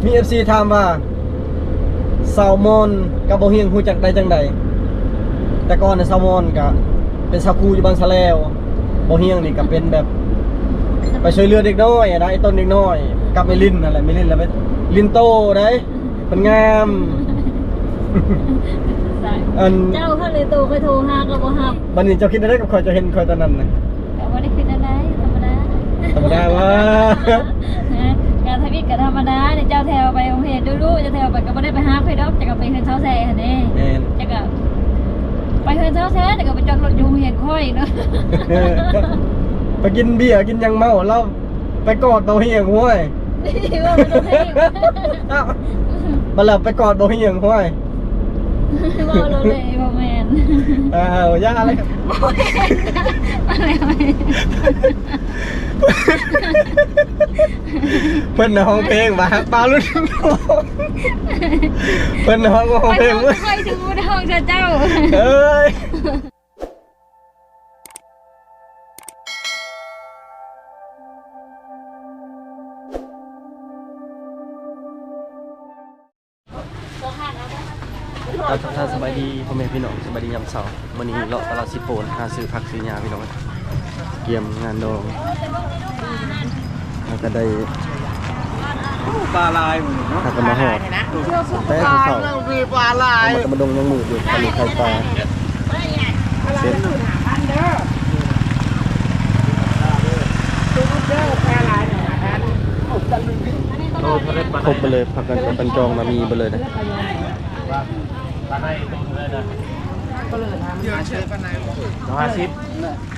มี FC ถามว่าแซลมอนกับบ่เฮียงฮู้จักได้จังไดแต่ก่อนเนี่ยแซลมอนก็เป็นซาคูอยู่บางสะแล้วบ่เฮียงนี่ก็เป็นแบบไปช่วยเหลือเด็กน้อยนะไอ้ต้นเด็กน้อยกับไอ้ลินนั่นแหละไม่ลินแล้วไปลินโตได้มันงามอันเจ้าเขาเลยโตเคยโทรหากับบ่ฮับบัดนี้เจ้าคิดได้กับข่อยจะเห็นข่อยตอนนั้นน่ะก็บ่ได้คิดอะไรธรรมดาว่าการทวิตก็ธรรมดาเนี่ยเจ้าแถวไปโรงเรียนดูๆจะแถวไปก็บ่ได้ไปหาใครดอกจะก็ไปเฮือนเช้าแซ่หั่นเด้จะก็ไปเฮือนเช้าแซ่แต่ก็ไปจอดรถอยู่โรงเรียนค่อยเนาะไปกินเบียร์กินยังเมาแล้วไปกอดเบาเฮียงห้วยนี่ว่ามันต้องเพลงมาแล้วไปกอดเบาเฮียงห้วยว่าเราเลยบ่แม่นย่าอะไรกันเพิ่นห้องเพลงมาปลาลุ่นเพิ่นห้องเพลงไม่ค่อยถึงห้องเจ้าเอ้ยถ้าสบายดีพ่อแม่พี่น้องสบายดียามเช้ามื้อนี้เลาะตลาดสิโปนหาซื้อผักซื้อยาพี่น้องเกี่ยมงานดองแล้วก็ได้ปลาลายถ้าก็มาหอดแต่เช้าปลาลายมันก็มาดงยังมืออยู่ทะเลไข่ปลาเสร็จครบไปเลยผักกันปันจองมามีไปเลยนะปลาในตรงเลยนะเยอะเชื่อปลาใน150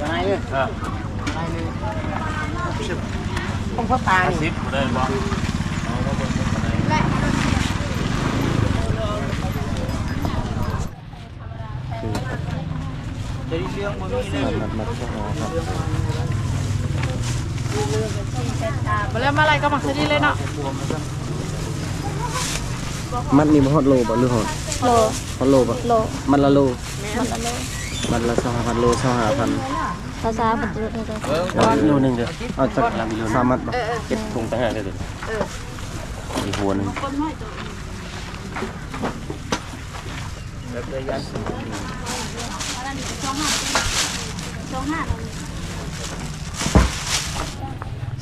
ปลาในเลยปลาในเลยต้องพ่อตา50เลยบอกเอาว่าบนปลาในจะได้เรื่องมันมีเลยมัดข้าวหอมครับมาแล้วมาอะไรก็มาซื้อดีเลยเนาะมันนี่มันฮอตโลป่ะหรือฮอตโลฮอตโลป่ะโลมันละโลมันละโลมันละ2,000โล2,500ภาษาปัจจุบันโลนึงเด้อเอาสัก3มัดป่ะเก็บถุงต่างหากเลยดิอีกหัวนึงแล้วก็ยัน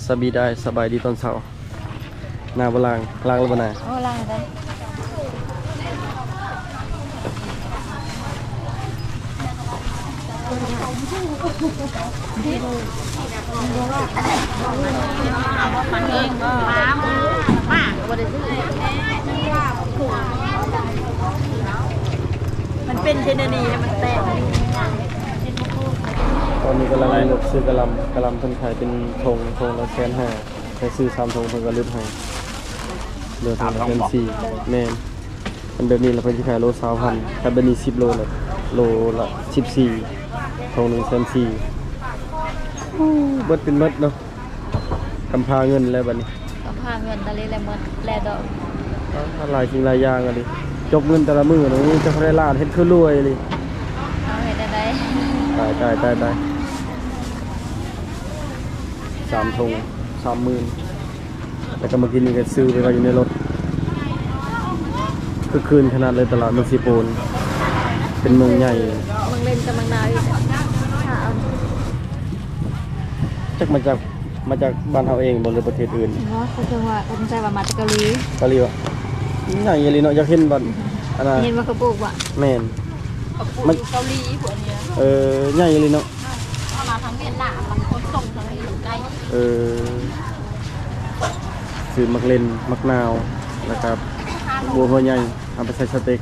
สบายได้สบายดีตอนเช้าหน้าบลางล้างแล้วบ่น่ะโอ้ล้างได้มันเป็นเทนนีมันแตกตอนนี้กำลังหลบซื้อกะลำเพิ่นขายเป็นธงละ150,000ไปซื้อ3ธงเพิ่นก็ลดให้เหลือธงละ1,400แม่นอันแบบนี้เราเพิ่นสิขายโล20,000ถ้าแบบนี้10โลเลยโลละ14ธง1,400เบิดเป็นเบิดเนาะกำพาเงินแล้วบัดนี้กำพาเงินตะลีแล้วหมดแลดอกหลายสิ่งหลายอย่างอ่ะดิจกเงินแต่ละมื้อนี่จะได้ล้านเฮ็ดคือรวยเลยเอาเฮ็ดได้ตาย3ธง30,000แล้วก็เมื่อกี้นี่ก็ซื้อไปไว้อยู่ในรถคือคืนขนาดเลยตลาดเมืองสิโปนเป็นเมืองใหญ่เมืองเล่นกับเมืองนาวอีกจักมาจากบ้านเฮาเองบ่หรือประเทศอื่นเนาะคือจังว่าตั้งใจว่ามาจากเกาหลีวะใหญ่เลยเนาะอยากเห็นบ่อันน่ะเห็นว่าเขาปลูกว่ะแม่นมันเกาหลีพวกนี้ใหญ่เลยเนาะมาทางเวียดนามมันคนส่งทางนี้ใกล้ซื้อมักเล่นมักนาวแล้วก็บัวหัวใหญ่เอาไปใส่สเต็ก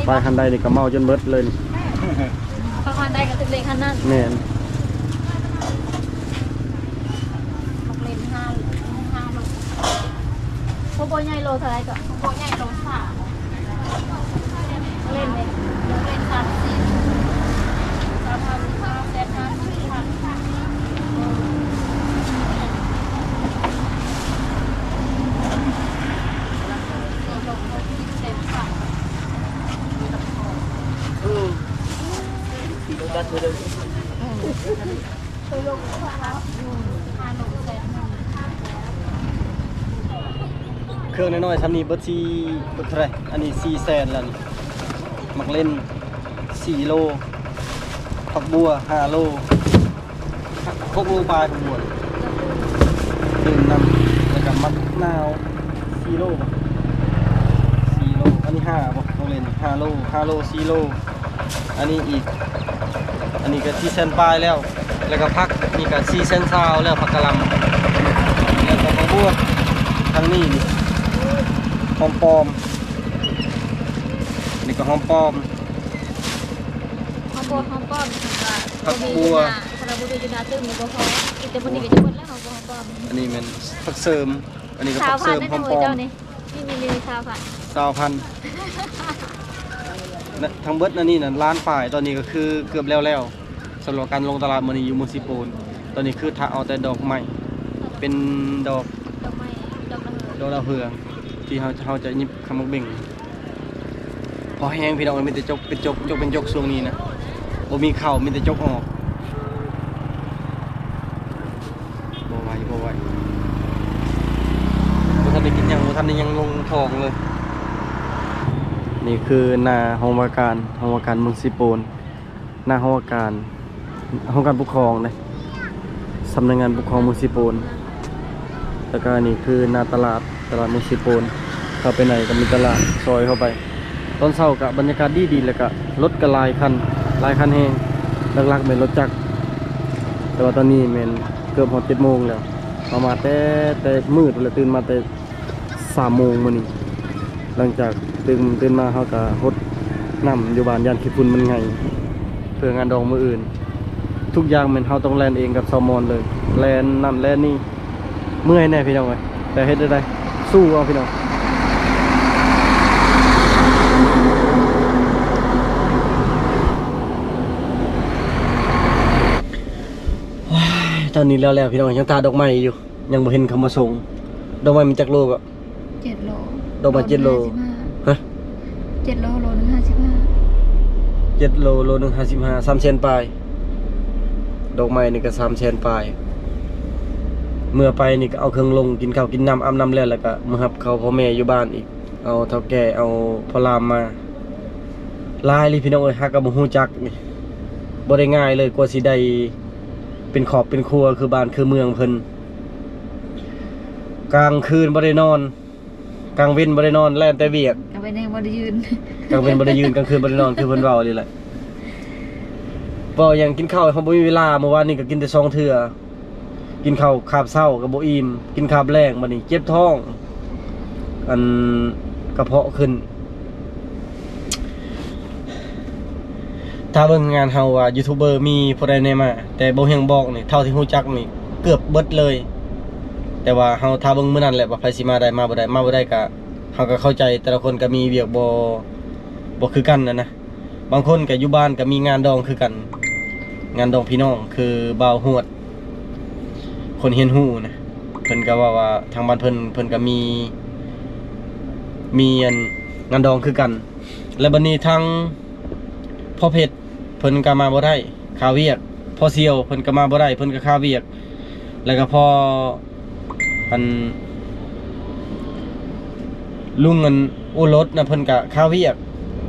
ไปคันใดนี่ก็เมาจนเบิดเลยคันใดก็ถึงเลขคันนั้นแม่นมักเล่น5โลพวกบัวใหญ่โลเท่าไหร่ก็บัวใหญ่โล3เล่น เครื่องน้อยๆซ้ำนี้เบิด4เบิดเท่าไหร่อันนี้400,000แล้วนี่มักเล่น4โลผักบัว5โล6โลปลายผักบัวดื่มน้ำแล้วก็มักนาว4โลบ่4โลอันนี้5บ่ต้องเล่น5โล4โลอันนี้อีกอันนี้ก็400,000ปลายแล้วก็พักนี่ก็400,000แล้วผักกะหล่ำแล้วก็ผักบัวทางนี้นี่หอมปลอมนี่ก็หอมปลอม หอมป้อมว่า ผักบัว คาราบูดูจูนาตึ้งมีบ่พอแต่วันนี้ก็จะหมดแล้วหอมป้อม อันนี้มันผักเสริมอันนี้ก็ สา ผั ว ก พั เส น ริม ธุ์ หอ นั่น ม มื ปลอ อเจ้าม นี่มีสาวพันธุ์ 20,000นะทั้งเบิดอันนี้น่ะล้านป่ายตอนนี้ก็คือเกือบแล้วสำหรับการลงตลาดมื้อนี้อยู่เมืองสิโปนตอนนี้คือถ้าเอาแต่ดอกไม้เป็นดอก ดอกไม้ดอกระเหิด ดอกดาวเรืองที่เขาจะยิบคำมักเบ่งพอแห้งพี่น้องมันมีแต่จกเป็นจกเป็นจกช่วงนี้นะบ่มีเข่ามีแต่จกออกบ่ไหวบ่ทันได้กินหยังบ่ทันได้ยังลงทองเลยนี่คือหน้าห้องว่าการเมืองสิโปนหน้าห้องว่าการปกครองเลยสำนักงานปกครองเมืองสิโปนแล้วก็นี่คือหน้าตลาดเมืองสิโปนเข้าไปไหนก็มีตลาดซอยเข้าไปตอนเช้ากับบรรยากาศดีแล้วก็รถก็หลายคันแห้งหลักๆเป็นรถจักรแต่ว่าตอนนี้เป็นเกือบ7 โมงแล้วเอามาแต่มืดแล้วตื่นมาแต่3 โมงมื้อนี้หลังจากตื่นมาเขาก็ฮดน้ำอยู่บ้านย่านขี้ฝุ่นมันไงเพื่องานดองมื้ออื่นทุกอย่างมันเขาต้องแลนเองกับแซลมอนเลยแลนนั่นแลนนี่เมื่อยแน่พี่น้องเอ้ยแต่เฮ็ดได้สู้เอาพี่น้องตอนนี้แล้วพี่น้องยังตาดอกไม้อยู่ยังบ่เห็นคำมาส่งดอกไม้มันจักโลบ่ 7 โล ดอกไม้7 โลฮะ 7 โลโลนึง55 7 โลโลนึง55 300,000ปลายดอกไม้นี่ก็300,000ปลายเมื่อไปนี่ก็เอาเครื่องลงกินข้าวกินน้ำอาบน้ำแล้วก็มารับเขาพ่อแม่อยู่บ้านอีกเอาเฒ่าแก่เอาพ่อรามมาลายเลยพี่น้องเอ้ยฮักก็บ่ฮู้จักนี่บ่ได้ง่ายเลยกว่าสิได้เป็นครอบเป็นครัวคือบ้านคือเมืองเพิ่นกลางคืนบ่ได้นอนกลางเว้นบ่ได้นอนแล่นแต่เวียก ก็ไปแน่บ่ได้ยืน กลางเว้นบ่ได้ยืนกลางคืนบ่ได้นอนคือเพิ่นเว้านี่แหละบ่อย่างกินข้าวเขาบ่มีเวลาเมื่อวานนี้ก็กินแต่2 เทื่อกินข้าวคาบเช้าก็บ่อิ่มกินคาบแลงบัดนี้เจ็บท้องอันกระเพาะขึ้นถ้าเบิ่งงานเฮาว่ายูทูบเบอร์มีผู้ใดแน่มาแต่บ่เฮียงบอกนี่เท่าที่ฮู้จักนี่เกือบเบิดเลยแต่ว่าเฮาถ้าเบิ่งมื้อนั้นแหละว่าไผสิมาได้มาบ่ได้ก็เฮาก็เข้าใจแต่ละคนก็มีเวียกบ่คือกันนะบางคนก็อยู่บ้านก็มีงานดองคือกันงานดองพี่น้องคือบ่าวฮวดคนเฮียนฮู้นะเพิ่นก็ว่าทางบ้านเพิ่นก็มีอันงานดองคือกันและบัดนี้ทางพ่อเพชรเพิ่นก็มาบ่ได้ค่าเวียกพ่อเซียวเพิ่นก็มาบ่ได้เพิ่นก็ค่าเวียกแล้วก็พออันลุงเงินอุรสนะเพิ่นก็ค่าเวียก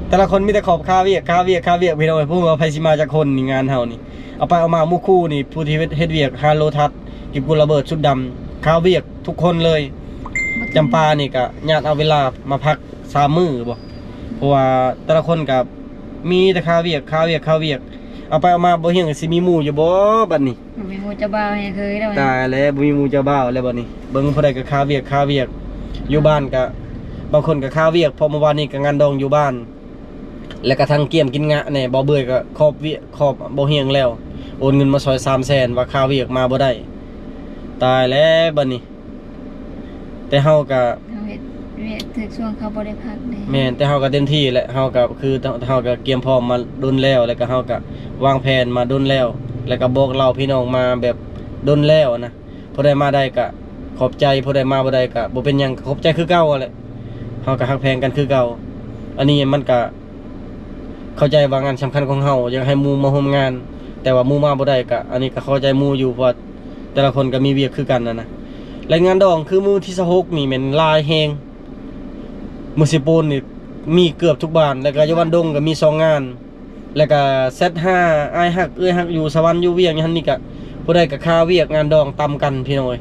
แต่ละคนมีแต่ขอบค่าเวียกพี่น้องพูดว่าไผสิมาจากคนนี่งานเฮานี่เอาไปเอามาหมู่คู่นี่ผู้ที่เฮ็ดเวียก5 โลทัศน์กิบกุระเบิดชุดดำค่าเวียกทุกคนเลยจำปานี่ก็ญาติเอาเวลามาพัก3 มื้อบ่เพราะว่าแต่ละคนก็มีแต่ค่าเวียกเอาไปเอามาบ่เฮียงสิมีหมู่อยู่บ่บัดนี้ มีหมู่เจ้าบ่าวให้เคยแล้ว ตายแล้วบ่มีหมู่เจ้าบ่าวแล้วบัดนี้เบิ่งผู้ใดก็ค่าเวียกอยู่บ้านก็บางคนก็ค่าเวียกเพราะเมื่อวานนี้ก็งานดองอยู่บ้านแล้วก็ทั้งเกี่ยมกินงะแน่บ่เบื่อก็ครอบบ่เฮียงแล้วโอนเงินมาซอย300,000ว่าค่าเวียกมาบ่ได้ตายแล้วบัดนี้แต่เฮาก็ เวียกถึกช่วงเขาบ่ได้พักเด้ แม่นแต่เฮาก็เต็มที่แหละเฮาก็คือเฮาก็เตรียมพร้อมมาดุนแล้วก็เฮาก็วางแผนมาดุนแล้วก็บอกเล่าพี่น้องมาแบบดุนแล้วนะผู้ใดมาได้ก็ขอบใจผู้ใดมาบ่ได้ก็บ่เป็นหยังขอบใจคือเก่าแหละเฮาก็ฮักแพงกันคือเก่าอันนี้มันก็เข้าใจว่างานสำคัญของเฮาอยากให้หมู่มาร่วมงานแต่ว่าหมู่มาบ่ได้ก็อันนี้ก็เข้าใจหมู่อยู่เพราะว่าแต่ละคนก็มีเวียกคือกันนะและงานดองคือหมู่ที่26นี่แม่นลายแฮง มือสิปูนนี่มีเกือบทุกบ้านแล้วก็อยู่บ้านดงก็มี2งานแล้วก็เซต5อ้ายฮักเอ้ยฮักอยู่สวรรค์อยู่เวียงหั่นนี่ก็ผู้ใดก็ค่าเวียกงานดองตำกันพี่น้อย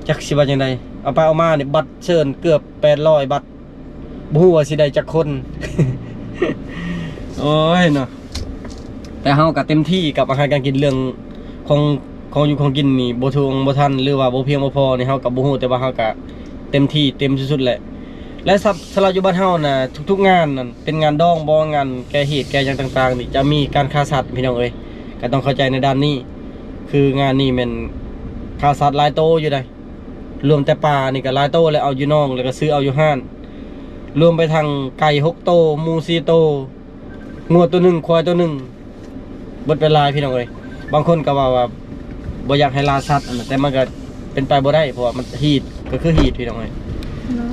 จักสิว่าจังไดเอาไปเอามานี่บัตรเชิญเกือบ800บัตรบ่ฮู้ว่าสิได้จักคน โอ้ยเนาะแต่เฮาก็เต็มที่กับอาหารการกินเรื่องของอยู่ของกินนี่บ่ทวงบ่ทันหรือว่าบ่เพียงบ่พอนี่เฮาก็บ่ฮู้แต่ว่าเฮาก็เต็มที่เต็มสุดๆแหละและสำหรับอยู่บ้านเฮาน่ะทุกๆงานนั่นเป็นงานดองบ่งานแก้เหตุแก้หยังต่างๆนี่จะมีการฆ่าสัตว์พี่น้องเอ้ยก็ต้องเข้าใจในด้านนี้คืองานนี้แม่นฆ่าสัตว์หลายโตอยู่ได้รวมแต่ปลานี่ก็หลายโตแล้วเอาอยู่น้องแล้วก็ซื้อเอาอยู่ห้านรวมไปทางไก่6โตหมู4โตงัวตัวหนึงควายตัวหนึงเบิดเป็นหลายพี่น้องเอ้ยบางคนก็ว่าบ่อยากให้ล่าสัตว์อันนั้นแต่มันก็เป็นไปบ่ได้เพราะว่ามันฮีทก็คือฮีทพี่น้องเอ้ย เนาะ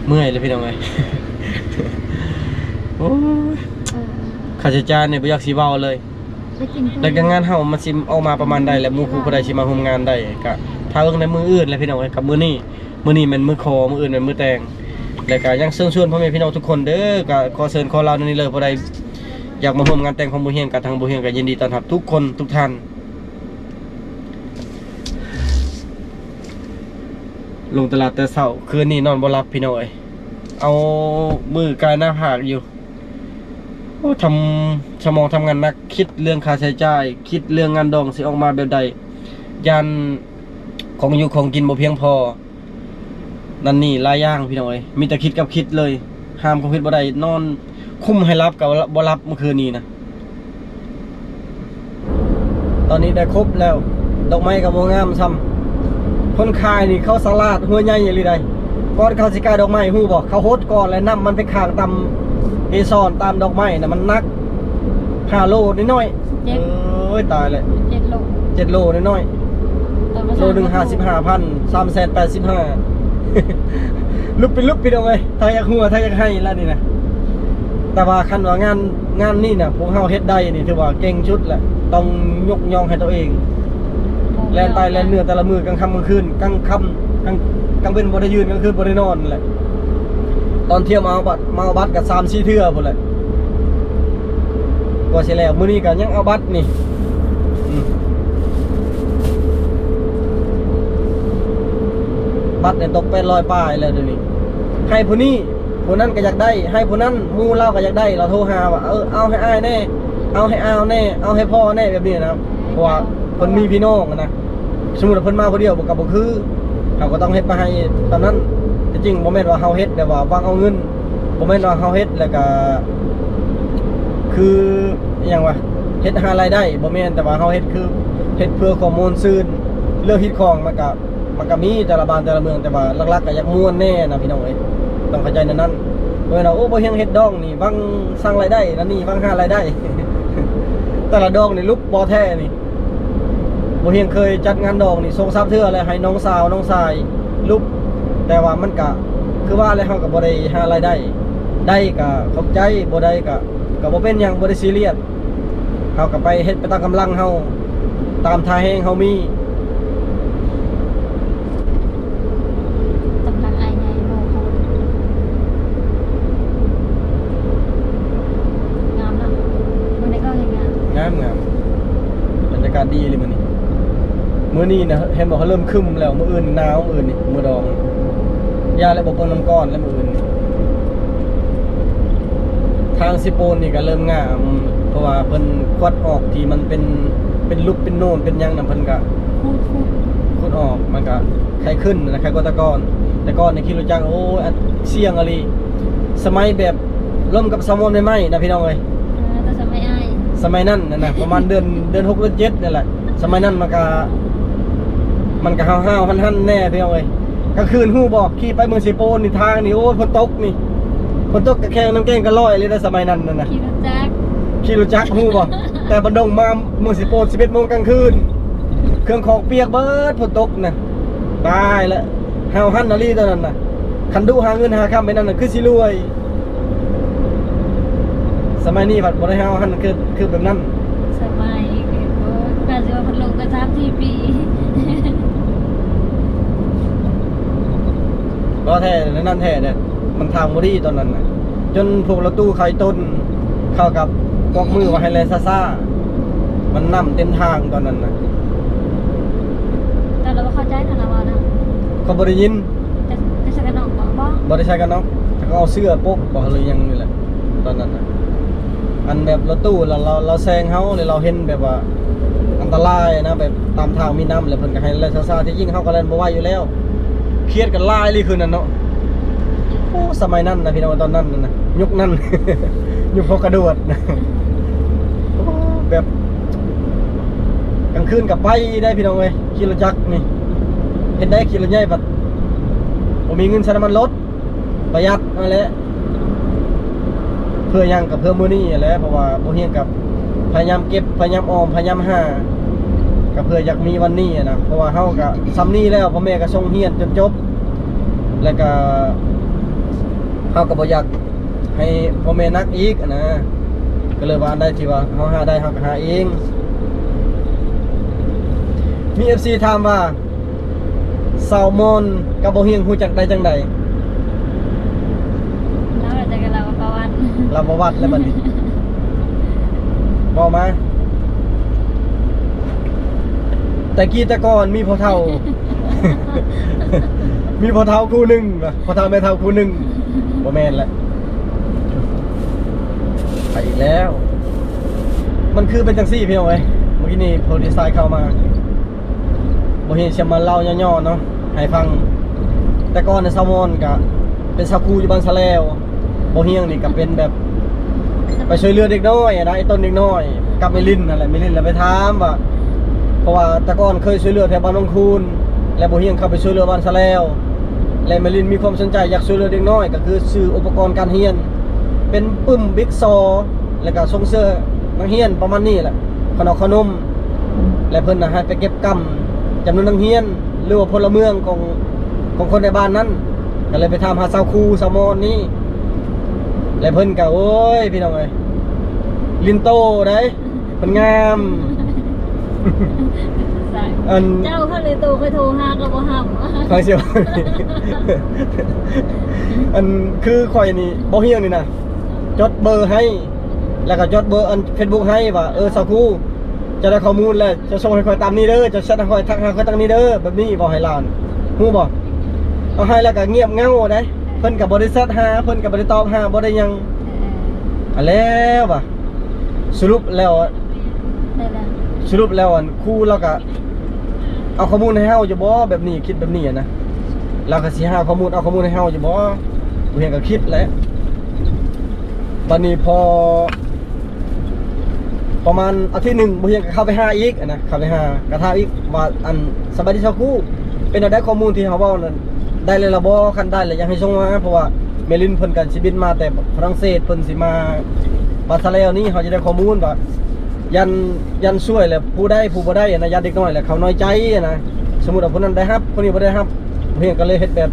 เมื่อยเลยพี่น้องเอ้ย โอ้ย เออ ค่าใช้จ่ายเนี่ยบ่อยากสิเว้าเลย ไปกิน แล้วก็งานเฮามันสิออกมาประมาณใดแล้วหมู่ครูผู้ใดสิมาร่วมงานได้ก็ถ้าเอิ้งในมื้ออื่นแล้วพี่น้องเอ้ยกับมื้อนี้แม่นมื้อคอมื้ออื่นแม่นมื้อแต่งแล้วก็ยังเชิญชวนพ่อแม่พี่น้องทุกคนเด้อก็ขอเชิญขอลาในนี้เลยผู้ใดอยากมาร่วมงานแต่งของบ่เฮียงกับทางบ่เฮียงก็ยินดีต้อนรับทุกคนทุกท่านลงตลาดแต่เช้าคืนนี้นอนบ่หลับพี่น้องเอ้ยเอามือกายหน้าผากอยู่โอ้ทำสมองทำงานหนักคิดเรื่องค่าใช้จ่ายคิดเรื่องงานดองสิออกมาแบบใดยันของอยู่ของกินบ่เพียงพอนั่นนี่หลายอย่างพี่น้องเอ้ยมีแต่คิดกับคิดเลยห้ามความคิดบ่ได้นอนคุ้มให้รับกับบ่รับเมื่อคืนนี้นะตอนนี้ได้ครบแล้วดอกไม้ก็บ่งามซ้ำคนขายนี่เขาสลาดหัวใหญ่อีหลีใดก่อนเขาสิกายดอกไม้ฮู้บ่เขาโฮดก่อนแล้วนำมันไปข้างตำเอซอนตามดอกไม้น่ะมันหนัก5โลนิดหน่อยเอ้ยตายเลย7โล7โลนิดหน่อยโลนึง55,000 385,000ลุกเป็นลุกพี่น้องเอ้ยถ้าอยากหัวถ้าอยากให้แล้วนี่นะแต่ว่าคันว่างานนี่น่ะพวกเฮาเฮ็ดได้นี่ถือว่าเก่งชุดแหละต้องยกย่องให้ตัวเองแล่นใต้แล่นเหนือแต่ละมื้อกลางค่ำกลางคืนกลางเว้นบ่ได้ยืนกลางคืนบ่ได้นอนแหละตอนเที่ยวมาเอาบัตรก็3-4เทื่อพุ่นแหละกว่าสิแล้วมื้อนี้ก็ยังเอาบัตรนี่บัตรเนี่ยตก800 ป้ายแล้วเดี๋ยวนี้ให้ผู้นี้ผู้นั้นก็อยากได้ให้ผู้นั้นหมู่เราก็อยากได้เราโทรหาว่าเอาให้อ้ายแน่เอาให้อ้าวแน่เอาให้พ่อแน่แบบนี้นะครับเพราะว่าเพิ่นมีพี่น้องนะสมมุติว่าเพิ่นมาผู้เดียวบ่คือเขาก็ต้องเฮ็ดมาให้ตอนนั้นจริงๆบ่แม่นว่าเฮาเฮ็ดแต่ว่าวางเอาเงินบ่แม่นว่าเฮาเฮ็ดแล้วก็คืออหยังวะเฮ็ดหารายได้บ่แม่นแต่ว่าเฮาเฮ็ดคือเฮ็ดเพื่อข้อมูลซื่นเรื่องฮิตของมันก็มีแต่ละบ้านแต่ละเมืองแต่ว่าหลักๆก็อยากม่วนแน่นะพี่น้องเอ้ยต้องเข้าใจในนั้นเพราะว่าโอ้บ่เฮียงเฮ็ดดองนี่วังสร้างรายได้นั่นนี่วังหารายได้ แต่ละดองนี่ลุกบ่แท้นี่บ่เฮียงเคยจัดงานดองนี่2-3เทื่อเลยให้น้องสาวน้องชายลุกแต่ว่ามันก็คือว่าแล้วเฮาก็บ่ได้หารายได้ได้ก็ขอบใจบ่ได้ก็บ่เป็นหยังบ่ได้ซีเรียสเฮาก็ไปเฮ็ดไปตามกำลังเฮาตามท่าแฮงเฮามีงามบรรยากาศดีเลยมื้อนี้นะเห็นบอกเขาเริ่มคึมแล้วมื้ออื่นหนาวมื้ออื่นนี่มื้อดองยาและบ่เปิ้นน้ำก้อนแล้วมื้ออื่นทางสิโปนนี่ก็เริ่มงามเพราะว่าเพิ่นควัดออกที่มันเป็นลุกเป็นโน่นเป็นหยังนำเพิ่นก็ขุดออกมันก็ไข้ขึ้นนะไข้กว่าแต่ก่อนนี่คิดรู้จักโอ้เสี่ยงอะลีสมัยแบบร่มกับแซลมอนใหม่ๆนะพี่น้องเอ้ยสมัยนั้นนะประมาณเดือน6เดือน7นี่แหละสมัยนั้นมันก็ห้าวๆหั่นๆแน่พี่น้องเอ้ยกลางคืนฮู้บ่ขี่ไปเมืองสิโปนนี่ทางนี่โอ้ฝนตกกระแข้งน้ำแกงก็ลอยเลยในสมัยนั้นน่ะขี่รถจักรฮู้บ่แต่บันดงมาเมืองสิโปน 11 โมงกลางคืนเครื่องของเปียกเบิดฝนตกน่ะตายแล้วห้าวหั่นอะลีตอนนั้นน่ะคันดุหาเงินหาค่ำไปนั่นน่ะคือสิรวยสมัยนี้ผัดบริหารหันคือแบบนั้นสมัยก็จะว่าพัดลมก็3-4 ปี ล้อแท้และนั่นแท้เนี่ยมันทางบ่ดีตอนนั้นน่ะจนพวกรถตู้ไข่ต้นเข้ากับกอกมือว่าให้แลซ่าๆมันนํเต็มทางตอนนั้นน่ะ แต่เราเข้าใจทางเรานะ เขาบ่ได้ยิน จะใช้กันน้องบ่ บ่ได้ใช้กันเนาะแต่ก็เอาเสื้อปกบ่เลยยังนี่แหละตอนนั้นน่ะอันแบบรถตู้เราแซงเฮาเลยเราเห็นแบบว่าอันตรายนะแบบตามทางมีน้ำแล้วเพิ่นก็ให้แลซ่าๆที่ยิ่งเฮาก็เล่นบ่ไหวอยู่แล้วเครียดกันหลายเลยคืนนั้นเนาะโอ้สมัยนั้นนะพี่น้องตอนนั้นนะยุคนั้น ยุคพกกระโดดนะโอ้แบบกลางคืนกับไปได้พี่น้องเอ้ยขี่รถจักรนี่เห็นได้ขี่รถใหญ่บัดผมมีเงินใช้น้ำมันรถประหยัดนั่นแหละเพื่อยังกับเพื่อมื้อนี้แหละเพราะว่าบ่เฮียงกับพยายามเก็บพยายามออมพยายามหาก็เพื่ออยากมีวันนี้นะเพราะว่าเฮาก็ซ้ำนี้แล้วพ่อแม่ก็ส่งเฮียนจนจบแล้วก็เฮาก็บ่อยากให้พ่อแม่นักอีกนะก็เลยว่าอันใดที่ว่าเฮาหาได้เฮาก็หาเองมี FC ถามว่าซาวมอนกับบ่เฮียงฮู้จักได้จังได๋ แล้วเราจะกันเราประวัติ เราบ่วัดแล้วบัดนี้บ่มาแต่กี้แต่ก่อนมีพ่อเฒ่า มีพ่อเฒ่าคู่หนึงพ่อเฒ่าแม่เฒ่าคู่หนึงบ่แม่นแหละไปอีกแล้ว มันคือเป็นจังซี่พี่น้องเอ้ยเมื่อกี้นี่โพลิไซน์เข้ามาบ่เห็นสิมาเล่าย่อๆเนาะให้ฟังแต่ก่อนในซาวมอนก็เป็นซาคูอยู่บ้านสะแล้วบ่เฮียงนี่ก็เป็นแบบไปช่วยเหลือเด็กน้อยนะไอ้ต้นเด็กน้อยกับเมลินนั่นแหละเมลินแล้วไปถามว่าเพราะว่าแต่ก่อนเคยช่วยเหลือแถวบ้านน้องคูนและบ่เฮียงเข้าไปช่วยเหลือบ้านสะแล้วและเมลินมีความสนใจอยากช่วยเหลือเด็กน้อยก็คือซื้ออุปกรณ์การเรียนเป็นปึ้มบิ๊กซอแล้วก็ส่งเสื้อนักเรียนประมาณนี้แหละขนมและเพิ่นน่ะให้ไปเก็บกำจำนวนนักเรียนหรือว่าพลเมืองของคนในบ้านนั้นก็เลยไปถามหาสาวครูสาวมอนนี่และเพิ่นก็โอ้ยพี่น้องเอ้ยลินโตได้เพิ่นงาม อัน เจ้าเขาเลยโตเคยโทรหาก็บ่ห้าม คอยเสียว อันคือข่อยนี่บ่เฮียงนี่นะจดเบอร์ให้แล้วก็จดเบอร์อัน Facebook ให้ว่าสาวครูจะได้ข้อมูลแล้วจะส่งให้ข่อยตามนี้เด้อจะแชทให้ข่อยทักหาข่อยตามนี้เด้อแบบนี้บ่ให้หลานฮู้บ่เอาให้แล้วก็เงียบเงาได้เพิ่นก็บ่ได้แชทหาเพิ่นก็บ่ได้ตอบหาบ่ได้หยังอันแล้วว่ะสรุปแล้วอันครูเราก็เอาข้อมูลให้เฮาอยู่บ่แบบนี้คิดแบบนี้นะเราก็สิหาข้อมูลเอาข้อมูลให้เฮาอยู่บ่บ่เห็นก็คิดแหละบัดนี้พอประมาณอาทิตย์หนึ่งบ่เห็นก็เข้าไปหาอีกนะเข้าไปหากระทาอีกว่าอันสบายดีเช้าครูเป็นได้ข้อมูลที่เฮาเว้านั้นได้เลยล่ะบ่คันได้แล้วยังให้ส่งมาเพราะว่าเมลินเพิ่นก็สิบินมาแต่ฝรั่งเศสเพิ่นสิมาบาซาเลวนี้เฮาจะได้ข้อมูลว่ายันช่วยแหละผู้ได้ผู้บ่ได้นะญาติเด็กน้อยแหละเขาน้อยใจนะสมมุติว่าคนนั้นได้รับคนนี้บ่ได้รับเพิ่นก็เลยเฮ็ดแบบ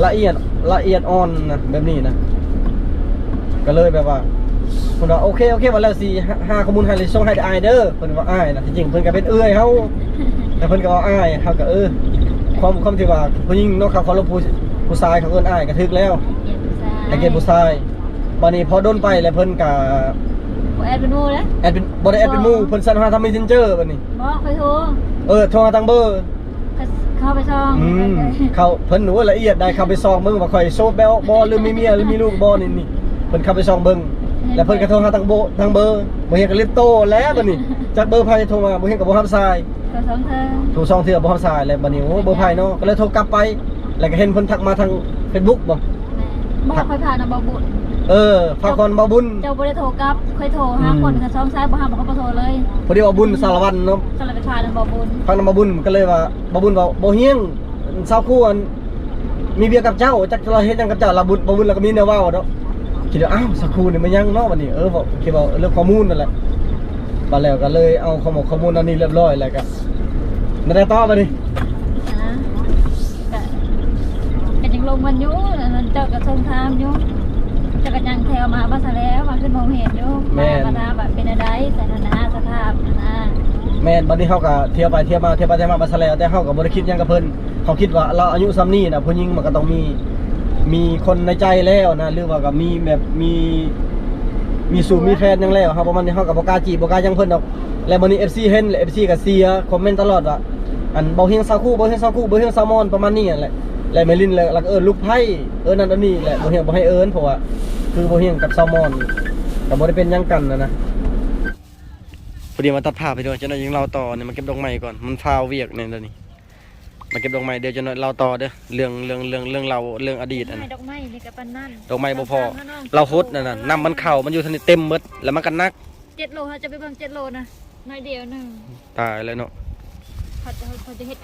ละเอียดอ่อนนะแบบนี้นะก็เลยแบบว่าเพิ่นว่าโอเคว่าแล้วสิหาข้อมูลให้เลยส่งให้ได้อายเด้อเพิ่นว่าอ้ายนะจริงๆเพิ่นก็เป็นเอื้อยเฮาแต่เพิ่นก็ว่าอ้ายเฮาก็ความที่ว่าผู้หญิงเนาะเขาเคารพผู้ชายเขาเอิ้นอ้ายก็ถึกแล้วแต่เกณฑ์ผู้ชายบัดนี้พอโดนไปแล้วเพิ่นก็แอดเป็นหมู่เด้ แอดเป็นบ่ได้แอดเป็นหมู่เพิ่นสั่งหาทำ Messenger บัดนี้บ่เคยโทรโทรหาทางเบอร์เข้าไปช่องเขาเพิ่นหนูละเอียดได้เข้าไปซองเบิ่งว่าข่อยโซบแล้วบ่หรือมีเมียหรือมีลูกบ่นี่เพิ่นเข้าไปซองเบิ่งแล้วเพิ่นก็โทรหาทางเบอร์บ่เห็นก็รีบโตแล้วบัดนี้จากเบอร์ไผโทรมาบ่เห็นก็บ่รับสายโทร2เทื่อบ่รับสายแล้วบัดนี้โอ้เบอร์ไผเนาะก็เลยโทรกลับไปแล้วก็เห็นเพิ่นทักมาทาง Facebook บ่ค่อยผ่านบ่บุญฝากคนบ่บุญเจ้าบ่ได้โทรกลับค่อยโทรหาคนกับ2สายบ่ห้ามก็บ่โทรเลยพอดีว่าบุญสารวัตรเนาะก็เลยไปผ่านบ่บุญฟังนำบ่บุญก็เลยว่าบ่บุญว่าบ่เฮียงชาวคู่อันมีเบียกับเจ้าจักเราเฮ็ดจังกับเจ้าละบุญบ่บุญแล้วก็มีแนวเว้าเนาะคิดว่าอ้าวสักครู่นี่มันยังเนาะบัดนี้บอกคิดว่าเรื่องข้อมูลนั่นแหละบัดแล้วก็เลยเอาข้อมูลอันนี้เรียบร้อยแล้วก็นั่นได้ต่อบัดนี้ก็ยังลงมันอยู่เจ้าก็ส่งถามอยู่จะกันยังแถวมาบ้านซะแล้วมาขึ้นมองเห็นอยู่มาแบบเป็นอะไรสถานะสภาพนะแม่นบัดนี้เฮาก็เที่ยวไปเที่ยวมาบ้านซะแล้วแต่เฮาก็บ่ได้คิดหยังกับเพิ่นเขาคิดว่าเราอายุซ้ำนี้น่ะผู้หญิงมันก็ต้องมี มีคนในใจแล้วนะหรือว่าก็มีแบบมีสู่มีแฟนยังแล้วครับประมาณนี้เฮาก็บ่กล้าจีบบ่กล้ายังเพิ่นดอกแล้วมื้อนี้ FC เห็นแล้ว FC ก็เสียคอมเมนต์ตลอดว่าอันบ่เฮียงซาคูบ่เฮียงซาคูบ่เฮียงซามอนประมาณนี้นั่นแหละแล้วแม่ลินแล้วก็ลูกไผ่นั่นอันนี้แหละบ่เฮียงบ่ให้เพราะว่าคือบ่เฮียงกับซามอนก็บ่ได้เป็นหยังกันนะพอดีมาตัดภาพไปด้วยจะหน่อยยังเราต่อเนี่ยมาเก็บดอกไม้ก่อนมันฟาวเวียกเนี่ยเดี๋ยวนี้มาเก็บดอกไม้เดี๋ยวจะหน่อยเราต่อเด้อเรื่องเราเรื่องอดีตอัน ดอกไม้นี่กับปันนั่น ดอกไม้บ่พอเราฮดนั่นน่ะน้ำมันเข่ามันอยู่ทันเต็มหมดแล้วมันก็นัก 7 โลเขาจะไปเบิ่ง7 โลนะน้อยเดียวนึง ตายแล้วเนาะ เขาจะเฮ็ด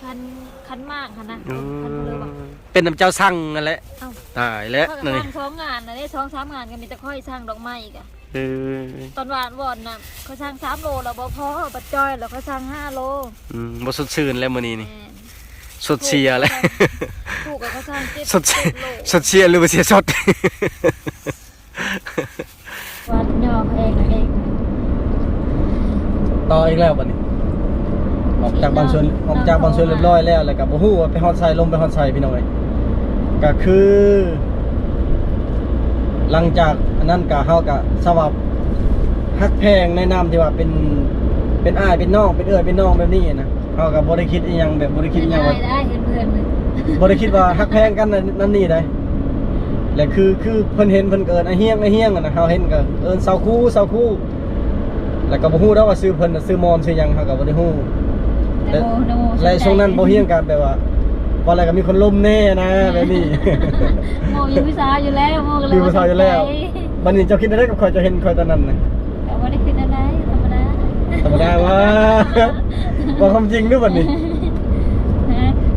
คันมากค่ะนะคันเลยว่า เป็นน้ำเจ้าสั่งนั่นแหละ เอ้า ตายแล้ว เขา นั่น ส นี่ ร้าง2 งานนะได้2-3 งานก็มีแต่ค่อยสร้างดอกไม้อีกอะ เออ ตอนวอนน่ะเขาสร้าง3 โลแล้วบ่พอบัดจ้อยแล้วเขาสร้าง5 โล บ่สดชื่นแล้วมื้อนี้นี่ แม่น สดเชียแล้ว ถูกกับเขาสร้าง7 สดเชียหรือว่าเสียสด วัดย่อเองต่ออีกแล้วบัดนี้ออกจากบางส่วนเรียบร้อยแล้วก็บ่ฮู้ว่าไปฮอดไซลงไปฮอดไซพี่น้องเอ้ยก็คือ หลังจากอันนั้นก็เฮาก็สวับฮักแพงในนามที่ว่าเป็นอ้ายเป็นน้องเป็นเป็นน้องแบบนี้นะเฮาก็บ่ได้คิดอีหยังแบบบ่ได้คิดอีหยังว่า ได้เห็นเพื่อนเลย บ่ได้คิดว่าฮักแพงกันนั่นนี่ได้และคือเพิ่นเห็นเพิ่นเกิดไอ้เฮียงอะนะเฮาเห็นก็เซาคู่แล้วก็บ่ฮู้ดอกว่าชื่อเพิ่นน่ะชื่อมอนชื่อหยังเฮาก็บ่ได้ฮู้และช่วงนั้นบ่เฮียงกันแบบว่าบ่อะไรก็มีคนล้มแน่นะแบบนี้ โมอยู่วิชาอยู่แล้วโมก็เลย มีผู้ชายอยู่แล้วบัดนี้เจ้าคิดได้กับข่อยเจะเห็นข่อยตอนนั้นน่ะ แต่ว่าได้คิดอะไรธรรมดา ธรรมดาว่าว่าความจริงด้วยบัดนี้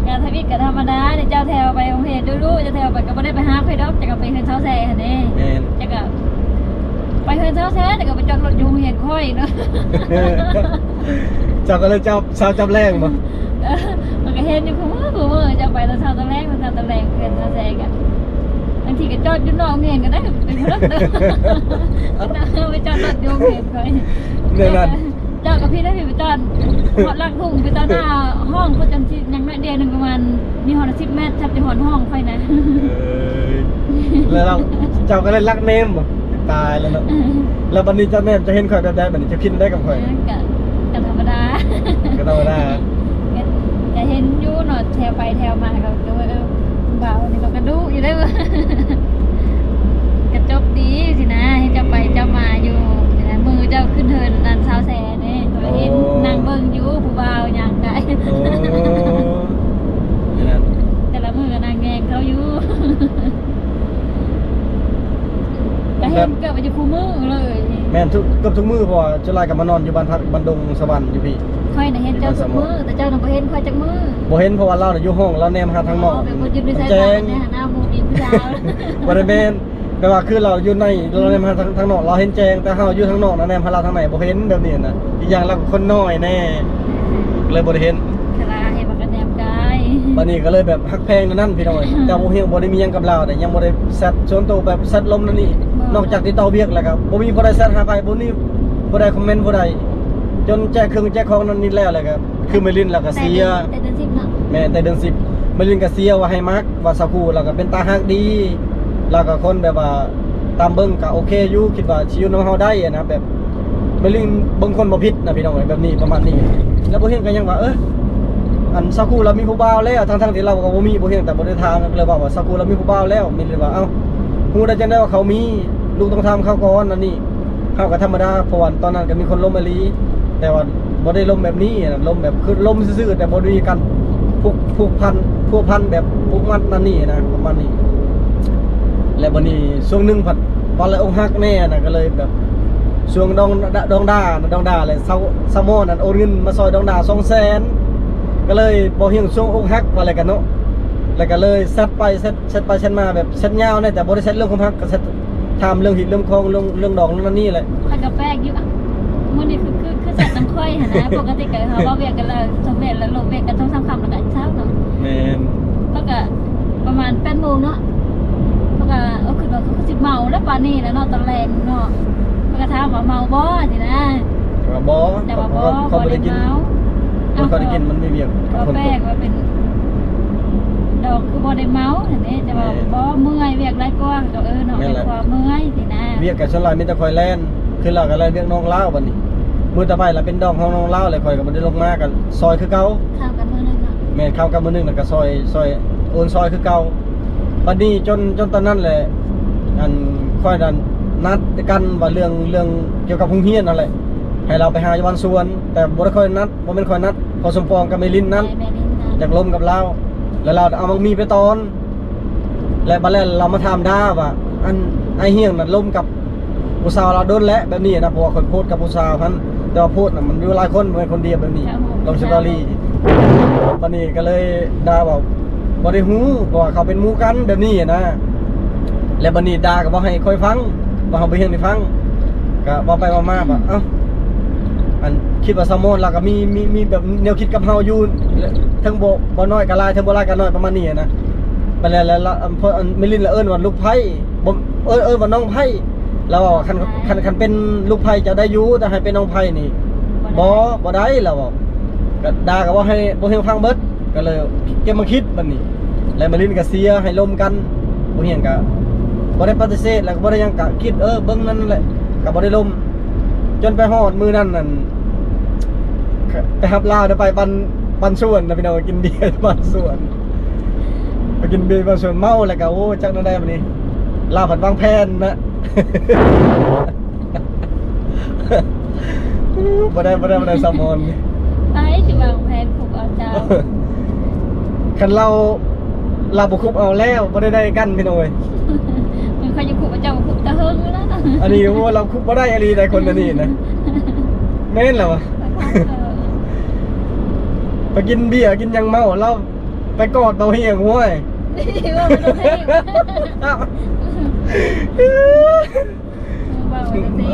การทวิตกับธรรมดาเนี่ยเจ้าแถวไปโรงเรียนดูๆเจ้าแถวไปก็บ่ได้ไปหาใครดอกจะก็ไปเฮือนเช้าแซ่หั่นเด้ แม่น จะก็ไปเฮือนเช้าแซ่แต่ก็ไปจอดรถอยู่โรงเรียนค่อยเนาะ เจ้าก็เลยจับแรงบ่ มันก็เห็นอยู่คู่มือจะไปตอนเช้าตอนแรกเฮือนเช้าแซ่กันบางทีก็จอดอยู่นอกโรงเรียนก็ได้เป็นคนละเด้อไปจอดรถอยู่โรงเรียนค่อย เนี่ยนั่น เจ้ากับพี่ได้พี่ไปจอดหอดลักทุ่งไปจอดหน้าห้องก็จนยังน้อยเดียวหนึ่งประมาณมีหอด10 เมตรจับจะหอดห้องไฟนะ แล้วเจ้าก็เลยรักเนมบ่ตายแล้วเนาะแล้วบัดนี้เจ้าแม่จะเห็นข่อยแบบใดบัดนี้จะคิดได้กับข่อย ก็ธรรมดา ก็ธรรมดา จะเห็นอยู่หนอดแถวไปแถวมาก็ดูว่าเบานี่เราก็ดูอยู่ได้ว่ากระจบดีสินะให้เจ้าไปเจ้ามาอยู่มือเจ้าขึ้นเทินนั่นสาวแซ่เนี่ยตัวเห็นนางเบิ่งอยู่ผู้บ่าวอย่างไง โอ้นั่น แต่ละมือก็นางแงงเขาอยู่ก็เห็นเกิดมาอยู่คู่มือเลย แม่นเกือบทุกมื้อเพราะว่าเจ้าลายก็มานอนอยู่บ้านพักบันดงสวรรค์อยู่พี่ ค่อยน่ะเห็นเจ้าทุกมือแต่เจ้าน่ะบ่เห็นค่อยจักมือ บ่เห็นเพราะว่าเราน่ะอยู่ห้องเราแนมหาทางนอก แบบบ่ยืนด้วยสาย แจ้ ตาง เนี่ยหน้าหมู่มีผู้สาว บ่ได้แม่นแปลว่าคือเราอยู่ในเราแนมหาทางนอกเราเห็นแจ้งแต่เฮาอยู่ทางนอกนะแนมหาเราทางไหนบ่เห็นแบบนี้นะอีกอย่างเราก็คนน้อยแน่เลยบ่ได้เห็น คลาเห็นมันก็แนมกาย บัดนี้ก็เลยแบบฮักแพงนั่นพี่น้องแต่บ่เฮียงบ่ได้มีหยังกับเราแต่ยังบ่ได้แซดส่วนตัวแบบแซดลมนั่นนี่นอกจากติดต่อเวียกแล้วก็บ่มีบ่ได้แซดหาใครบ่นี่บ่ได้คอมเมนต์บ่ได้จนแจกเครื่องแจกของนั่นนี่แล้วแหละครับคือไม่ลินแล้วก็เสีย แต่เดือน10เนาะ แม่แต่เดือน10ไม่ลินก็เสียว่าให้มักว่าสักคู่แล้วก็เป็นตาฮักดีแล้วก็คนแบบว่าตามเบิ่งก็โอเคอยู่คิดว่าสิอยู่นำเฮาได้อะนะแบบไม่ลินเบิ่งคนบ่ผิดนะพี่น้องแบบนี้ประมาณนี้แล้วบ่เฮียงก็ยังว่าอันสักคู่เรามีผู้บ่าวแล้วทั้งที่เราก็บ่มีบ่เฮียงแต่บ่ได้ทางก็เลยบอกว่าสักคู่เรามีผู้บ่าวแล้วมีเลยว่าเอ้าฮู้ได้จังได๋ว่าเขามีลูกต้องทำเขาก่อนนั่นนี่เขาก็ธรรมดาเพราะว่าตอนนั้นก็มีคนล้มอีหลีแต่ว่าบ่ได้ล้มแบบนี้นะล้มแบบคือล้มซื่อๆแต่บ่ได้มีกันผูกพันแบบผูกมัดนั่นนี่นะประมาณนี้และบัดนี้ช่วงหนึงผัดวันละองค์ฮักแน่น่ะก็เลยแบบช่วงดองดาเลยซามอนั่นโอนเงินมาซอยดองดา 200,000ก็เลยบ่เฮียงช่วงองค์ฮักว่าอะไรกันเนาะแล้วก็เลยเซตไปเซตมาแบบเซตยาวเนี่ยแต่บ่ได้เซตเรื่องความฮักก็เซตถามเรื่องหินเรื่องคองเรื่องดอกนั่นนี่แหละ ค่อยกับแป้งอยู่อ่ะมื้อนี้คือสัตว์น้ำค่อยหั่นนะปกติก็เฮาเว้าเวียกกันแล้วสำเร็จแล้วลงเวียกกัน2-3 ค่ำแล้วก็เช้าเนาะ แม่น แล้วก็ประมาณ8 โมงเนาะแล้วก็คือว่าเขาสิเมาแล้วปานนี้แล้วเนาะตอนแรงเนาะแล้วก็ถามว่าเมาบ่สินะ ก็บ่ แต่ว่าบ่ เขาบ่ได้กิน เมา มันก็ได้กินมันไม่เวียก ก็แป้งว่าเป็นดอกคือบ่ ได้เมาอันนี้จะว่าบ่เมื่อยเวียกไรกว้างก็เนาะเป็นความเมื่อยสินะ เวียกกับชนลายมีแต่คอยแล่นขึ้นเราก็เลยเรียกน้องเล่าบัดนี้มือตะไปแล้วเป็นดองของน้องเล่าเลยคอยก็บ่ได้ลงมากันซอยคือเก่า ข้าวกันมื้อนึงเนาะ แม่นเข้ากับมือนึงแล้วก็ซอยโอนซอยคือเก่าบัดนี้จนตอนนั้นแหละอันค่อยนั้นนัดกันว่าเรื่องเกี่ยวกับโรงเรียนนั่นแหละให้เราไปหาอยู่วันสวน แต่บ่ได้ค่อยนัดบ่แม่นค่อยนัดพอสมปองกับเมลินนั้น แม่ลิ้นนะ อยากลมกับเราแล้วเราเอามังมีไปตอน และบัดแล้วเรามาถามด้าว่าอันไอเฮียงน่ะลมกับผู้สาวเราโดนแล้วแบบนี้นะเพราะว่าคนโพสต์กับผู้สาวพันแต่ว่าโพสต์น่ะมันอยู่หลายคนเป็นคนเดียวแบบนี้ลงสตอรี่ตอนนี้ก็เลยด่าว่าบ่ได้ฮู้เพราะว่าเขาเป็นหมู่กันแบบนี้นะและบัดนี้ด่าก็บ่ให้ค่อยฟังบ่เฮาไปเฮียงได้ฟังก็บ่ไปว่ามาว่าเอ้าอันคิดว่าซามอนเราก็มีแบบแนวคิดกับเฮาอยู่ทั้งบ่น้อยก็หลายทั้งบ่หลายก็น้อยประมาณนี้นะไปแล้วพอมิลินละเอิ้นว่าลูกไผ่บ่เอิ้นว่าน้องไผ่เราว่าคันเป็นลูกไผ่จะได้อยู่แต่ให้เป็นน้องไผ่นี่บ่ได้แล้วก็ด่าก็ว่าให้บ่เฮียงฟังเบิดก็เลยเก็บมาคิดบัดนี้แล้วมิลินก็เสียให้ลมกันบ่เฮียงก็บ่ได้ปฏิเสธแล้วก็บ่ได้หยังก็คิดเบิ่งนั่นแหละก็บ่ได้ลมจนไปฮอดมื้อนั้นนั่นไปรับลาวไปบ้านสวนนะพี่น้องกินเบียร์บ้านสวนไปกินเบียร์บ้านสวนเมาแล้วก็โอ้จักนั่นได้บัดนี้ลาวผัดวางแผนนะ บ่ได้สมอน ไอ้สิวางแผนผูกเอาเจ้า คันเราบ่คุบเอาแล้วบ่ได้กันพี่น้องเอ้ย มันใครจะผูกเอาเจ้าผูกตะเฮิงแล้วนะ อันนี้ว่าเราคุบบ่ได้อะไรได้คนอันนี้นะแม่นแล้ว ไปกินเบียร์กินยังเมาเราไปกอดเบาเฮียงห้วย ว่ามันต้องให้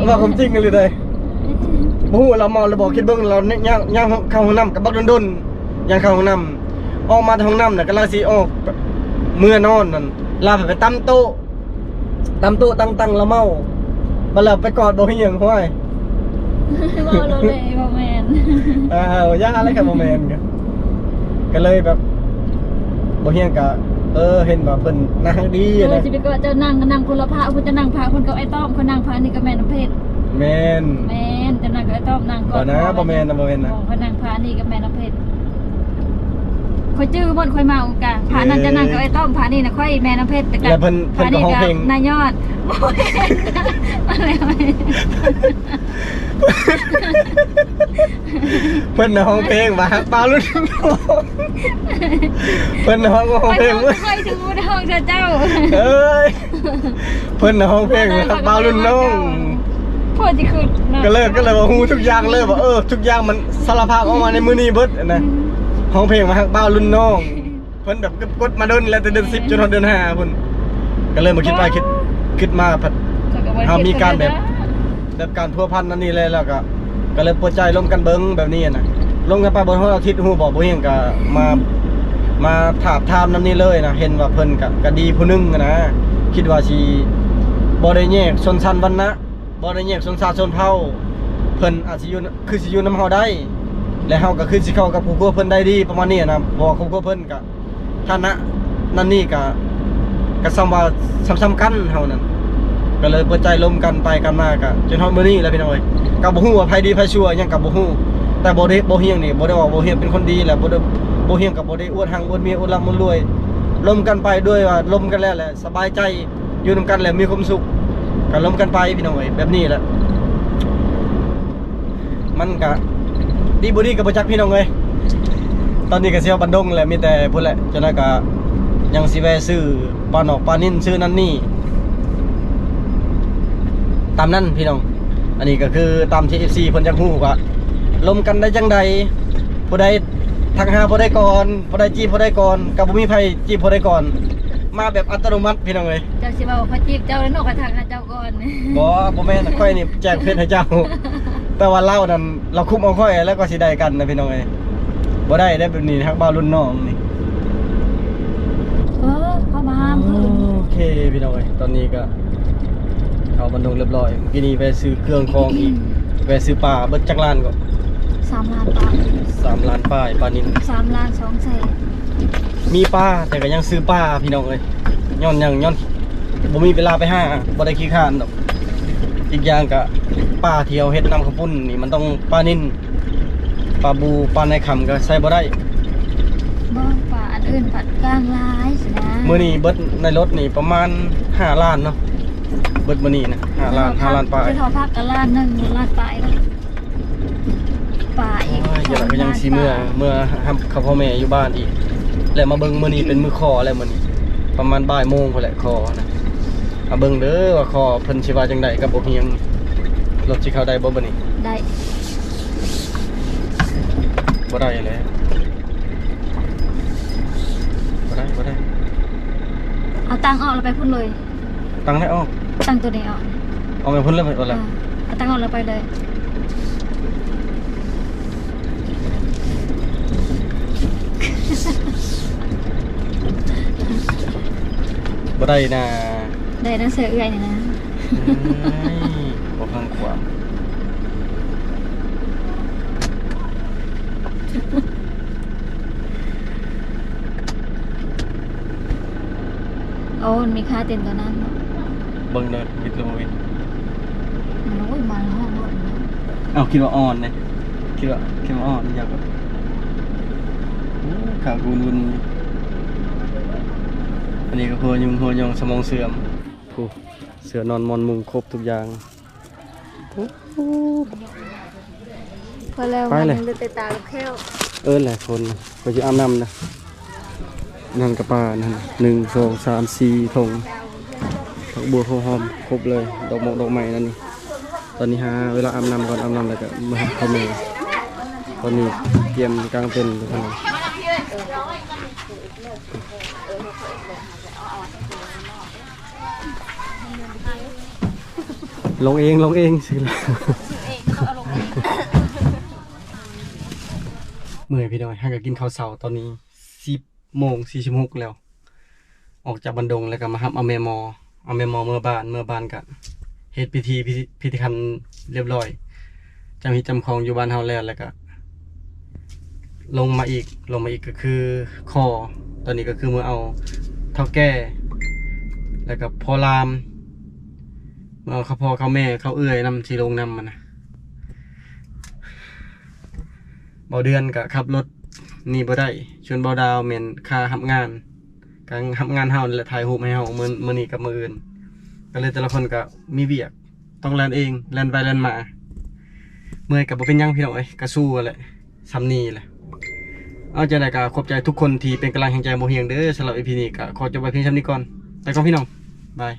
ว่าความจริงกันเลยได้บ่ฮู้เราเมาเราบอกคิดเบิ่งเราย่างเข้าห้องน้ำกับบักดนย่างเข้าห้องน้ำออกมาจากห้องน้ำน่ะก็ลาสิออกเมื่อนอนนั่นลาไปตั้มโต๊ะตั้งแล้วเมาบัดแล้วไปกอดเบาเฮียงห้วย ว่าเราเลยบ่แม่น ย่าอะไรกับโมเมนต์ก็เลยแบบบ่เฮียงกะเห็นว่าเพิ่นน่ารักดี เออ นะ สิไปก็เจ้านั่งคนละพระคุณจะนั่งพระคนกับไอ้ต้อมคนนั่งพระนี่ก็แม่น้ำเพชร แม่น แม่นจะนั่งกับไอ้ต้อมนั่งก่อน บ่แม่นนะคนนั่งพระนี่กับแม่น้ำเพชรค่อยจื้อหมดค่อยเมากะพระนั่นจะนั่งกับไอ้ต้อมพระนี่น่ะค่อยแม่น้ำเพชรแต่ แล้วเพิ่นก็ร้องเพลง นายยอดบ่แม่นอะไร เพิ่นน่ะร้องเพลงว่าฮักปลารุ่นน้องเพิ่นน่ะร้องเพลง ค่อยถึงห้องเจ้า เอ้ยเพิ่นน่ะร้องเพลงว่าฮักปลารุ่นน้อง พ่อสิคือ ก็เลยว่าฮู้ทุกอย่างเลยว่าทุกอย่างมันสารภาพออกมาในมื้อนี้เบิดนะร้องเพลงว่าฮักปลารุ่นน้องเพิ่นแบบกดมาเดินแล้วแต่เดือน10จนถึงเดือน5เพิ่นก็เลยมาคิดมาผัดเฮามีการแบบการพัวพันนั่นนี่เลยแล้วก็เลยเปิดใจร่วมกันเบิ้งแบบนี้นะลงกันไปบนห้องอาทิตย์หูบอกบ่เฮงก็มาถามทามนั่นนี่เลยนะเห็นว่าเพิ่นก็ดีผู้นึงนะคิดว่าสิบ่ได้แยกชนชั้นวรรณะบ่ได้แยกชนชาติชนเผ่าเพิ่นอาจสิอยู่คือสิอยู่นำเฮาได้และเฮาก็คือสิเข้ากับครอบครัวเพิ่นได้ดีประมาณนี้นะเพราะครอบครัวเพิ่นก็ฐานะนั่นนี่ก็ซ้ำว่าซ้ำกันเฮานั่นก็เลยเปิดใจร่วมกันไปกันมากะจนฮอดมื้อนี้แล้วพี่น้อยก็บ่ฮู้ว่าไผดีไผชั่วหยังก็บ่ฮู้แต่บ่เฮียงนี่บ่ได้ว่าบ่เฮียงเป็นคนดีแหละบ่เฮียงก็บ่ได้อวดหังอวดเมียอวดร่ำอวดรวยร่วมกันไปด้วยว่าร่วมกันแล้วแหละสบายใจอยู่นำกันแล้วมีความสุขก็ร่วมกันไปพี่น้อยแบบนี้แหละมันก็ดีบ่ดีก็บ่จักพี่น้องเอ้ยตอนนี้ก็เสียวบันดงแหละมีแต่พุ่นแหละจนนั้นก็ยังสิแวะซื้อปลาหนอกปลานิ่นซื้อนั่นนี่ตามนั้นพี่น้องอันนี้ก็คือตามที่ FC เพิ่นจักฮู้ว่าลมกันได้จังใดผู้ใดทักหาผู้ใดก่อนผู้ใดจีบผู้ใดก่อนก็บ่มีไผจีบผู้ใดก่อนมาแบบอัตโนมัติพี่น้องเอ้ย เจ้าสิว่าเขาจีบเจ้าแล้วนกกระทางเจ้าก่อน บ่แม่นค่อยนี่แจ้งเพศให้เจ้า แต่ว่าเรานั่นเราคุมเอาค่อยแล้วก็สิได้กันนะพี่น้องเอ้ยบ่ได้แบบนี้ฮักบ่าวรุ่นน้องนี่ เข้ามาห้ามเพิ่น โอเคพี่น้องเอ้ยตอนนี้ก็เข้าบันดงเรียบร้อยทีนี้ไปซื้อเครื่องคองอีกไปซื้อปลาเบิดจักล้านก็ 3 ล้านบาท 3 ล้านป้ายปลานิล 3 ล้าน2 แสน มีป้าแต่ก็ยังซื้อป้าพี่น้องเลยย้อนบ่มีเวลาไปห้าบ่ได้ขี้ข้านดอกอีกอย่างก็ป้าเที่ยวเฮ็ดน้ำข้าวปุ้นนี่มันต้องป้านิ่นปลาบูปลาในคำก็ใส่บ่ได้ บ่ป่าอันอื่นปัดกลางลายสินะ มื้อนี้เบิดในรถนี่ประมาณ5 ล้านเนาะเบิดมื้อนี้นะ5 ล้าน5 ล้านปลาย ที่เขาพักกันล้านหนึงล้านปลายแล้วป่าอีก โอ้ยเดี๋ยวเราก็ยังสิเมื่อทำกับพ่อแม่อยู่บ้านอีกแล้วมาเบิ่งมื้อนี้เป็นมื้อคอแล้วมื้อนี้ประมาณบ่ายโมงพุ่นแหละคอนะมาเบิ่งเด้อว่าคอเพิ่นสิว่าจังไดกับบ่เฮียงรถสิเข้าได้บ่บัดนี้ ได้ บ่ได้แล้วบ่ได้ เอาตังค์ออกแล้วไปพุ่นเลย ตังค์ได้ออก ตังค์ตัวนี้ออก เอาไปพุ่นแล้วเอาละ เอาตังค์ออกแล้วไปเลย บ่ได้นะ ได้นั่นเสือเอื่อยนี่นะ เอ้ยบ่ฟังความ โอ้มันมีค่าเต็มตัวนั้นเนาะ เบิ่งเด้อวิดลงวิด มันโอ้ยมันห้องรถนะ เอาคิดว่าอ่อนเนี่ยคิดว่าอ่อนอยากแบบขาวุ่นอันนี้ก็หัวยงสมองเสื่อมผู้เสือนอนมอนมุงครบทุกอย่าง พอแล้ว ไปเลย มันเตตาลูกแค้ว แหละคนไปจะอาบน้ำนะนั่นกับป้านั่น1 2 3 4ถุงผักบัวข้าวหอมครบเลยดอกไม้นั่นนี่ตอนนี้หาเวลาอาบน้ำก่อนอาบน้ำแล้วก็มาหาข้าวเมย์ตอนนี้เตรียมกลางเต็นท์อยู่ข้างในลงเองสิล่ะเมื่อยพี่น้อยให้ก็กินข้าวเช้าตอนนี้10:46แล้วออกจากบันดงแล้วก็มารับเอาแม่หมอเมื่อบ้านกันเฮ็ดพิธีคันเรียบร้อยจำจของอยู่บ้านเฮาแล้วก็ลงมาอีกก็คือคอตอนนี้ก็คือมือเอาเท่าแก่แล้วก็พอรามมือเอาเขาพ่อเขาแม่เขาเอื้อยนำที่ลงนำมันนะเบาเดือนก็ขับรถนี่บ่ได้ชวนเบาดาวเหม็นค่าทำงานการทำงานเฮาและถ่ายรูปให้เฮามื้อนี้กับมื้ออื่นก็เลยแต่ละคนก็มีเวียกต้องแล่นเองแล่นไปแล่นมาเมื่อยก็บ่เป็นหยังพี่น้องเอ้ยก็สู้แหละซ้ำนี้แหละเอาใจได้ก็ขอบใจทุกคนที่เป็นกำลังแห่งใจบ่เฮียงเด้อสำหรับ EP นี้ก็ขอจบไว้เพียงเท่านี้ก่อนไปก่อนพี่น้องบาย